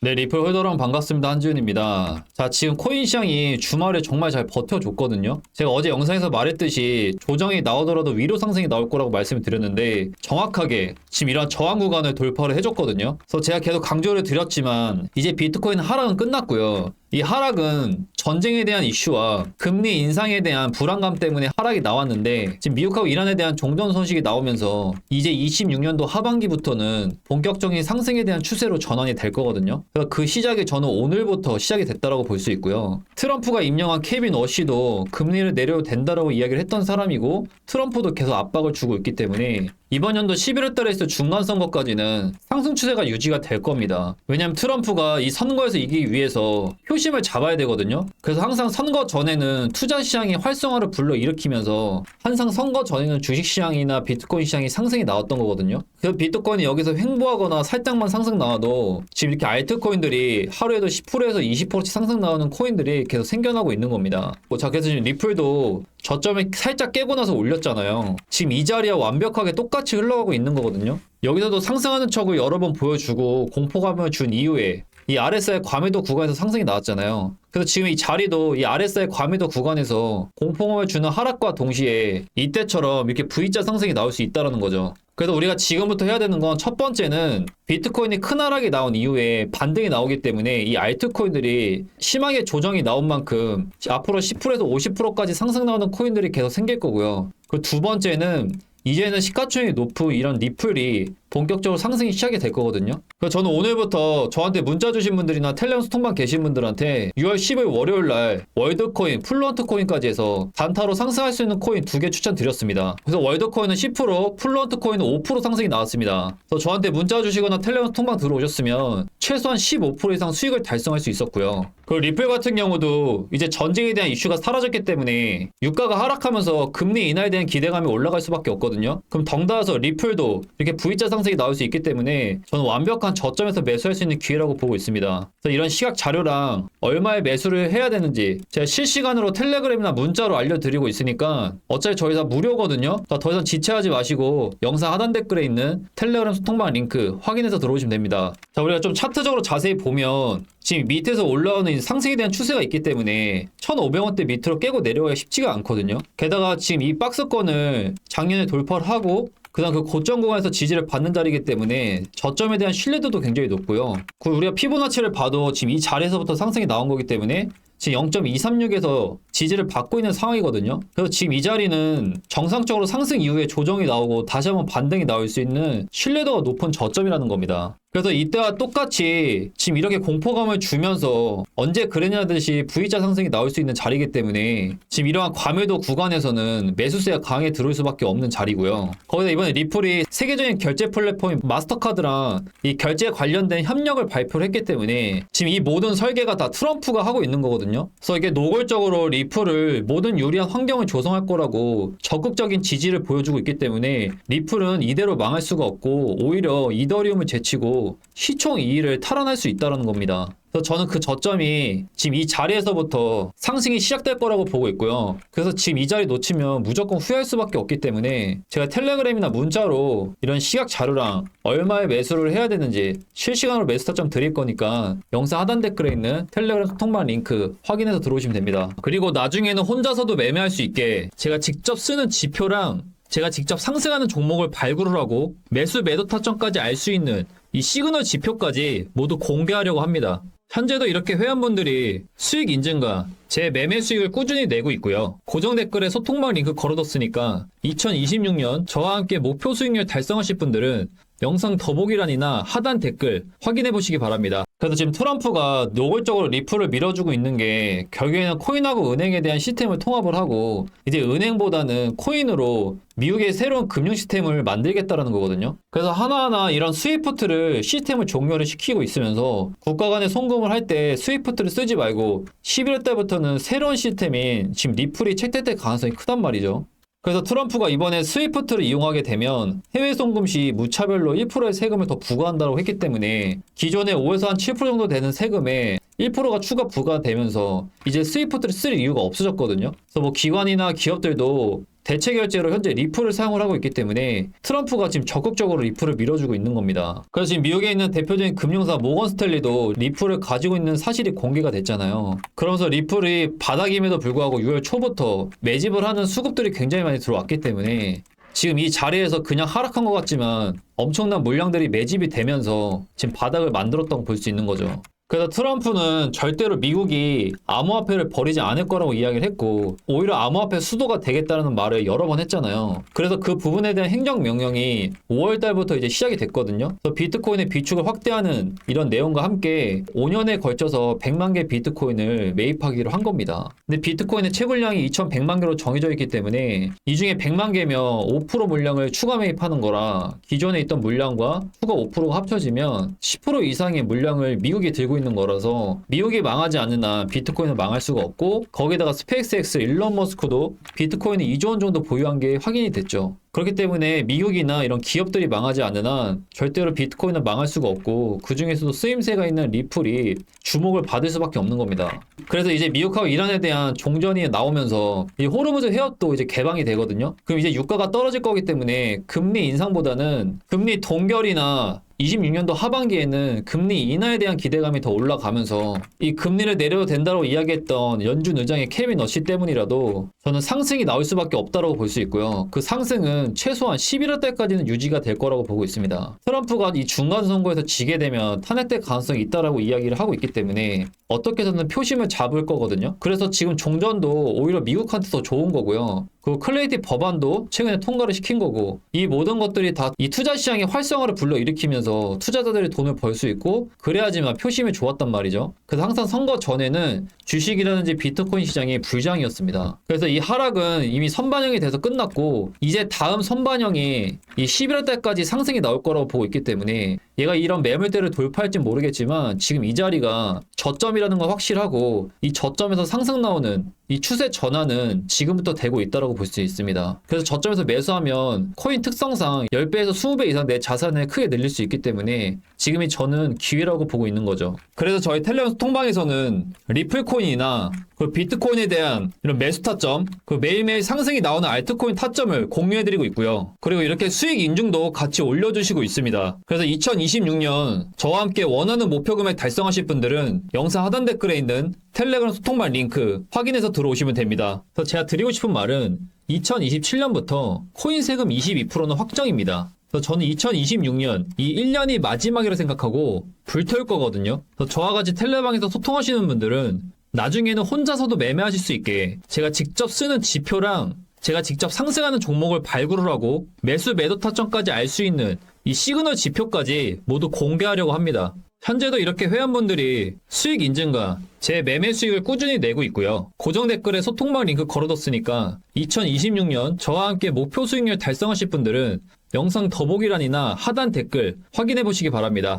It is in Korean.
네, 리플 홀더랑 반갑습니다. 한지훈입니다. 자, 지금 코인 시장이 주말에 정말 잘 버텨줬거든요. 제가 어제 영상에서 말했듯이 조정이 나오더라도 위로 상승이 나올 거라고 말씀을 드렸는데 정확하게 지금 이런 저항 구간을 돌파를 해줬거든요. 그래서 제가 계속 강조를 드렸지만 이제 비트코인 하락은 끝났고요. 이 하락은 전쟁에 대한 이슈와 금리 인상에 대한 불안감 때문에 하락이 나왔는데 지금 미국하고 이란에 대한 종전 소식이 나오면서 이제 26년도 하반기부터는 본격적인 상승에 대한 추세로 전환이 될 거거든요. 그래서 그 시작이 저는 오늘부터 시작이 됐다라고 볼 수 있고요. 트럼프가 임명한 케빈 워시도 금리를 내려도 된다라고 이야기를 했던 사람이고 트럼프도 계속 압박을 주고 있기 때문에 이번 연도 11월 달에 있을 중간 선거까지는 상승 추세가 유지가 될 겁니다. 왜냐하면 트럼프가 이 선거에서 이기기 위해서 표심을 잡아야 되거든요. 그래서 항상 선거 전에는 투자 시장의 활성화를 불러일으키면서 항상 선거 전에는 주식 시장이나 비트코인 시장이 상승이 나왔던 거거든요. 그래서 비트코인이 여기서 횡보하거나 살짝만 상승 나와도 지금 이렇게 알트코인들이 하루에도 10%에서 20%씩 상승 나오는 코인들이 계속 생겨나고 있는 겁니다. 자, 그래서 지금 리플도 저점에 살짝 깨고 나서 올렸잖아요. 지금 이 자리와 완벽하게 똑같이 흘러가고 있는 거거든요. 여기서도 상승하는 척을 여러 번 보여주고 공포감을 준 이후에 이 RSI 과매도 구간에서 상승이 나왔잖아요. 그래서 지금 이 자리도 이 RSI 과매도 구간에서 공포감을 주는 하락과 동시에 이때처럼 이렇게 V자 상승이 나올 수 있다는 거죠. 그래서 우리가 지금부터 해야 되는 건 첫 번째는 비트코인이 큰 하락이 나온 이후에 반등이 나오기 때문에 이 알트코인들이 심하게 조정이 나온 만큼 앞으로 10%에서 50%까지 상승 나오는 코인들이 계속 생길 거고요. 그리고 두 번째는 이제는 시가총액이 높은 이런 리플이 본격적으로 상승이 시작이 될 거거든요. 그래서 저는 오늘부터 저한테 문자 주신 분들이나 텔레그램 소통방 계신 분들한테 6월 10일 월요일 날 월드코인, 플루언트 코인까지 해서 단타로 상승할 수 있는 코인 2개 추천드렸습니다. 그래서 월드코인은 10%, 플루언트 코인은 5% 상승이 나왔습니다. 그래서 저한테 문자 주시거나 텔레그램 소통방 들어오셨으면 최소한 15% 이상 수익을 달성할 수 있었고요. 그리고 리플 같은 경우도 이제 전쟁에 대한 이슈가 사라졌기 때문에 유가가 하락하면서 금리 인하에 대한 기대감이 올라갈 수밖에 없거든요. 그럼 덩달아서 리플도 이렇게 V자 상승이 나올 수 있기 때문에 저는 완벽한 저점에서 매수할 수 있는 기회라고 보고 있습니다. 그래서 이런 시각 자료랑 얼마에 매수를 해야 되는지 제가 실시간으로 텔레그램이나 문자로 알려드리고 있으니까 어차피 저희 다 무료거든요. 더 이상 지체하지 마시고 영상 하단 댓글에 있는 텔레그램 소통방 링크 확인해서 들어오시면 됩니다. 자, 우리가 좀 차트적으로 자세히 보면 지금 밑에서 올라오는 상승에 대한 추세가 있기 때문에 1,500원대 밑으로 깨고 내려가기가 쉽지가 않거든요. 게다가 지금 이 박스권을 작년에 돌파를 하고 그다음 그 고점 구간에서 지지를 받는 자리이기 때문에 저점에 대한 신뢰도도 굉장히 높고요. 우리가 피보나치를 봐도 지금 이 자리에서부터 상승이 나온 거기 때문에 지금 0.236에서 지지를 받고 있는 상황이거든요. 그래서 지금 이 자리는 정상적으로 상승 이후에 조정이 나오고 다시 한번 반등이 나올 수 있는 신뢰도가 높은 저점이라는 겁니다. 그래서 이때와 똑같이 지금 이렇게 공포감을 주면서 언제 그랬냐듯이 V자 상승이 나올 수 있는 자리이기 때문에 지금 이러한 과매도 구간에서는 매수세가 강하게 들어올 수밖에 없는 자리고요. 거기다 이번에 리플이 세계적인 결제 플랫폼인 마스터카드랑 이 결제에 관련된 협력을 발표를 했기 때문에 지금 이 모든 설계가 다 트럼프가 하고 있는 거거든요. 그래서 이게 노골적으로 리플을 모든 유리한 환경을 조성할 거라고 적극적인 지지를 보여주고 있기 때문에 리플은 이대로 망할 수가 없고 오히려 이더리움을 제치고 시총 2위를 탈환할 수 있다는 겁니다. 그래서 저는 그 저점이 지금 이 자리에서부터 상승이 시작될 거라고 보고 있고요. 그래서 지금 이 자리 놓치면 무조건 후회할 수밖에 없기 때문에 제가 텔레그램이나 문자로 이런 시각 자료랑 얼마에 매수를 해야 되는지 실시간으로 매수 타점 드릴 거니까 영상 하단 댓글에 있는 텔레그램 소통방 링크 확인해서 들어오시면 됩니다. 그리고 나중에는 혼자서도 매매할 수 있게 제가 직접 쓰는 지표랑 제가 직접 상승하는 종목을 발굴을 하고 매수 매도 타점까지 알 수 있는 이 시그널 지표까지 모두 공개하려고 합니다. 현재도 이렇게 회원분들이 수익 인증과 제 매매 수익을 꾸준히 내고 있고요. 고정 댓글에 소통방 링크 걸어뒀으니까 2026년 저와 함께 목표 수익률 달성하실 분들은 영상 더보기란이나 하단 댓글 확인해 보시기 바랍니다. 그래서 지금 트럼프가 노골적으로 리플을 밀어주고 있는 게 결국에는 코인하고 은행에 대한 시스템을 통합을 하고 이제 은행보다는 코인으로 미국의 새로운 금융 시스템을 만들겠다라는 거거든요. 그래서 하나하나 이런 스위프트를 시스템을 종료를 시키고 있으면서 국가 간에 송금을 할 때 스위프트를 쓰지 말고 11월 달부터는 새로운 시스템인 지금 리플이 채택될 가능성이 크단 말이죠. 그래서 트럼프가 이번에 스위프트를 이용하게 되면 해외 송금 시 무차별로 1%의 세금을 더 부과한다고 했기 때문에 기존에 5에서 한 7% 정도 되는 세금에 1%가 추가 부과되면서 이제 스위프트를 쓸 이유가 없어졌거든요. 그래서 뭐 기관이나 기업들도 대체 결제로 현재 리플을 사용을 하고 있기 때문에 트럼프가 지금 적극적으로 리플을 밀어주고 있는 겁니다. 그래서 지금 미국에 있는 대표적인 금융사 모건 스탠리도 리플을 가지고 있는 사실이 공개가 됐잖아요. 그러면서 리플이 바닥임에도 불구하고 6월 초부터 매집을 하는 수급들이 굉장히 많이 들어왔기 때문에 지금 이 자리에서 그냥 하락한 것 같지만 엄청난 물량들이 매집이 되면서 지금 바닥을 만들었다고 볼 수 있는 거죠. 그래서 트럼프는 절대로 미국이 암호화폐를 버리지 않을 거라고 이야기를 했고 오히려 암호화폐 수도가 되겠다는 말을 여러 번 했잖아요. 그래서 그 부분에 대한 행정명령이 5월 달부터 이제 시작이 됐거든요. 그래서 비트코인의 비축을 확대하는 이런 내용과 함께 5년에 걸쳐서 100만 개 비트코인을 매입하기로 한 겁니다. 근데 비트코인의 채굴량이 2100만 개로 정해져 있기 때문에 이 중에 100만 개면 5% 물량을 추가 매입하는 거라 기존에 있던 물량과 추가 5%가 합쳐지면 10% 이상의 물량을 미국이 들고 있는 거라서 미국이 망하지 않는 한 비트코인은 망할 수가 없고 거기다가 스페이스X 일론 머스크도 비트코인을 2조 원 정도 보유한 게 확인이 됐죠. 그렇기 때문에 미국이나 이런 기업들이 망하지 않는 한 절대로 비트코인은 망할 수가 없고 그 중에서도 쓰임새가 있는 리플이 주목을 받을 수밖에 없는 겁니다. 그래서 이제 미국하고 이란에 대한 종전이 나오면서 이 호르무즈 해협도 이제 개방이 되거든요. 그럼 이제 유가가 떨어질 거기 때문에 금리 인상보다는 금리 동결이나 26년도 하반기에는 금리 인하에 대한 기대감이 더 올라가면서 이 금리를 내려도 된다고 이야기했던 연준 의장의 케빈 러시 때문이라도 저는 상승이 나올 수밖에 없다고 볼 수 있고요. 그 상승은 최소한 11월 달까지는 유지가 될 거라고 보고 있습니다. 트럼프가 이 중간 선거에서 지게 되면 탄핵될 가능성이 있다라고 이야기를 하고 있기 때문에 어떻게 해서든 표심을 잡을 거거든요. 그래서 지금 종전도 오히려 미국한테 더 좋은 거고요. 그 클레이티 법안도 최근에 통과를 시킨 거고 이 모든 것들이 다 이 투자 시장의 활성화를 불러일으키면서 투자자들이 돈을 벌 수 있고 그래야지만 표심이 좋았단 말이죠. 그래서 항상 선거 전에는 주식이라든지 비트코인 시장이 불장이었습니다. 그래서 이 하락은 이미 선반영이 돼서 끝났고 이제 다음 선반영이 이 11월 달까지 상승이 나올 거라고 보고 있기 때문에 얘가 이런 매물대를 돌파할지 모르겠지만 지금 이 자리가 저점이라는 건 확실하고 이 저점에서 상승 나오는 이 추세 전환은 지금부터 되고 있다고 볼 수 있습니다. 그래서 저점에서 매수하면 코인 특성상 10배에서 20배 이상 내 자산을 크게 늘릴 수 있기 때문에 지금이 저는 기회라고 보고 있는 거죠. 그래서 저희 텔레그램 통방에서는 리플코인이나 그 비트코인에 대한 이런 매수 타점, 그 매일매일 상승이 나오는 알트코인 타점을 공유해드리고 있고요. 그리고 이렇게 수익 인증도 같이 올려주시고 있습니다. 그래서 2026년 저와 함께 원하는 목표 금액 달성하실 분들은 영상 하단 댓글에 있는 텔레그램 소통방 링크 확인해서 들어오시면 됩니다. 그래서 제가 드리고 싶은 말은 2027년부터 코인 세금 22%는 확정입니다. 그래서 저는 2026년 이 1년이 마지막이라 생각하고 불태울 거거든요. 그래서 저와 같이 텔레방에서 소통하시는 분들은 나중에는 혼자서도 매매하실 수 있게 제가 직접 쓰는 지표랑 제가 직접 상승하는 종목을 발굴을 하고 매수 매도 타점까지 알 수 있는 이 시그널 지표까지 모두 공개하려고 합니다. 현재도 이렇게 회원분들이 수익 인증과 제 매매 수익을 꾸준히 내고 있고요. 고정 댓글에 소통방 링크 걸어뒀으니까 2026년 저와 함께 목표 수익률 달성하실 분들은 영상 더보기란이나 하단 댓글 확인해 보시기 바랍니다.